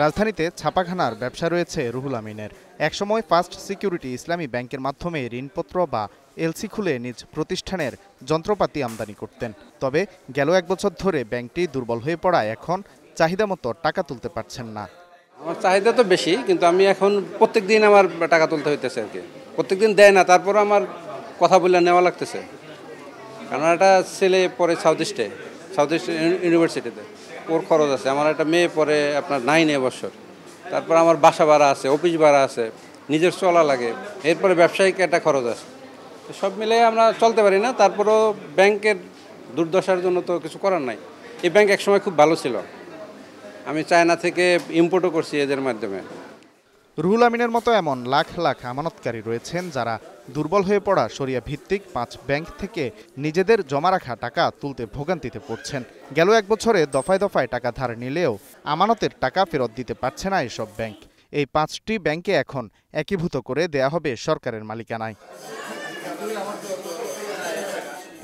রাজধানীতে ছাপাখানার ব্যবসা রয়েছে রুহুল আমিনের। একসময় ফার্স্ট সিকিউরিটি ইসলামী ব্যাংকের মাধ্যমে ঋণপত্র বা এলসি খুলে নিজ প্রতিষ্ঠানের যন্ত্রপাতি আমদানি করতেন। তবে গেল 1 বছর ধরে ব্যাংকটি দুর্বল হয়ে পড়ায় এখন চাহিদা মতো টাকা তুলতে পারছেন না। আমার চাহিদা তো বেশি, কিন্তু আমি এখন প্রত্যেকদিন আমার টাকা তুলতে হইতেছে আর কি। প্রত্যেকদিন দেয় না, তারপর আমার কথা বলে নেওয়া লাগতেছে। কারণ একটা ছেলে পড়ে সাউথ ইস্ট ইউনিভার্সিটিতে, ওর খরচ আছে। আমার একটা মেয়ে পড়ে আপনার 9 বছর। তারপর আমার বাসা ভাড়া আছে, অফিস ভাড়া আছে, নিজের চলা লাগে, এরপরে ব্যবসায়িক একটা খরচ আছে। সব মিলে আমরা চলতে পারি না। তারপরও ব্যাংকের দুর্দশার জন্য তো কিছু করার নাই। এই ব্যাংক একসময় খুব ভালো ছিল, আমি চায়না থেকে ইম্পোর্টও করছি এদের মাধ্যমে। রুহুল আমিনের মতো এমন লাখ লাখ আমানতকারী রয়েছেন যারা দুর্বল হয়ে পড়া শরিয়া ভিত্তিক 5 ব্যাংক থেকে নিজেদের জমা রাখা টাকা তুলতে ভোগান্তিতে পড়ছেন। গেল 1 বছরে দফায় দফায় টাকা ধার নিলেও আমানতের টাকা ফেরত দিতে পারছে না এসব ব্যাংক। এই 5টি ব্যাংকে এখন একীভূত করে দেয়া হবে সরকারের মালিকানায়।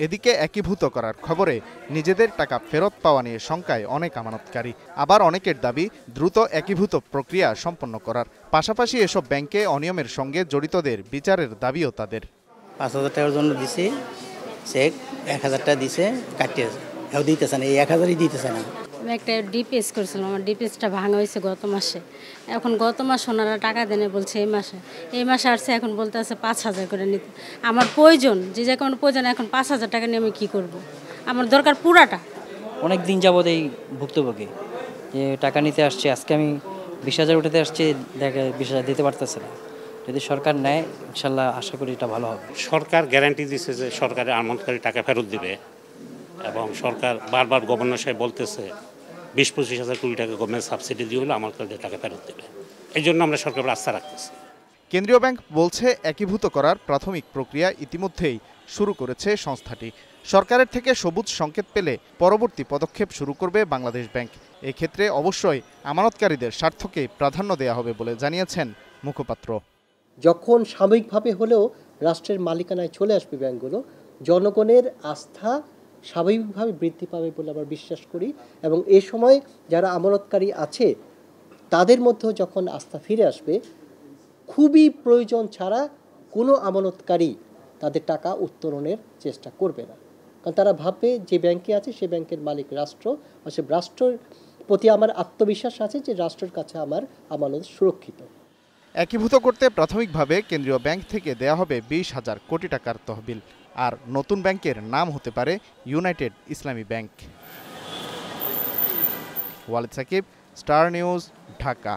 এদিকে একীভূত করার খবরে নিজেদের টাকা ফেরত পাওয়া নিয়ে শঙ্কায় অনেক আমানতকারী। আবার অনেকের দাবি দ্রুত একীভূত প্রক্রিয়া সম্পন্ন করার। পাশাপাশি এসব ব্যাংকে অনিয়মের সঙ্গে জড়িতদের বিচারের দাবিও তাদের। 5,000 টাকার জন্য দিছে চেক, 1,000 টাকা দিছে কাটিয়ে দিতেছে না, এই 1,000ই দিতেছে না। আমি একটা ডিপিএস করেছিলাম, আমার ডিপিএসটা ভাঙা হয়েছে গত মাসে। এখন গত মাস ওনারা টাকা দেনে বলছে এই মাসে আসছে, এখন বলতে আছে 5,000 করে নিতে। আমার প্রয়োজন, যে যখন প্রয়োজন, এখন 5,000 টাকা নিয়ে আমি কী করব? আমার দরকার পুরাটা। অনেক দিন যাবত এই ভুক্তভোগী যে টাকা নিতে আসছে, আজকে আমি 20,000 উঠাতে আসছি, দেখে 20,000 দিতে পারতেছে না। যদি সরকার নেয়, ইনশাল্লাহ আশা করি এটা ভালো হবে। সরকার গ্যারান্টি দিচ্ছে যে সরকারের আমানতকারী টাকা ফেরত দিবে, এবং সরকার বারবার গভর্নর সাহেব বলতেছে 20-25,000 কোটি টাকা গভর্নমেন্ট সাবসিডি দিয়ে হলে আমানতকারীদের টাকা ফেরত দেবে। এই জন্য আমরা সরকারের আস্থা রাখতেছি। কেন্দ্রীয় ব্যাংক বলছে একীভূত করার প্রাথমিক প্রক্রিয়া ইতিমধ্যেই শুরু করেছে সংস্থাটি। সরকারের থেকে সবুজ সংকেত পেলে পরবর্তী পদক্ষেপ শুরু করবে বাংলাদেশ ব্যাংক। এক্ষেত্রে অবশ্যই আমানতকারীদের স্বার্থকে প্রাধান্য দেওয়া হবে বলে জানিয়েছেন মুখপাত্র। যখন সাময়িকভাবে হলেও রাষ্ট্রের মালিকানায় চলে আসবে ব্যাংকগুলো, জনগণের আস্থা স্বাভাবিকভাবে বৃদ্ধি পাবে বলে আমরা বিশ্বাস করি। এবং এ সময় যারা আমানতকারী আছে তাদের মধ্যেও যখন আস্থা ফিরে আসবে, খুবই প্রয়োজন ছাড়া কোনো আমানতকারী তাদের টাকা উত্তোলনের চেষ্টা করবে না। কারণ তারা ভাববে যে ব্যাংকে আছে সে ব্যাংকের মালিক রাষ্ট্র, অর্থাৎ রাষ্ট্রের প্রতি আমার আত্মবিশ্বাস আছে যে রাষ্ট্রের কাছে আমার আমানত সুরক্ষিত। একীভূত করতে প্রাথমিকভাবে কেন্দ্রীয় ব্যাংক থেকে দেয়া হবে 20,000 কোটি টাকার তহবিল। আর নতুন ব্যাংকের নাম হতে পারে United Islami bank. Walid Sakib, Star News, Dhaka.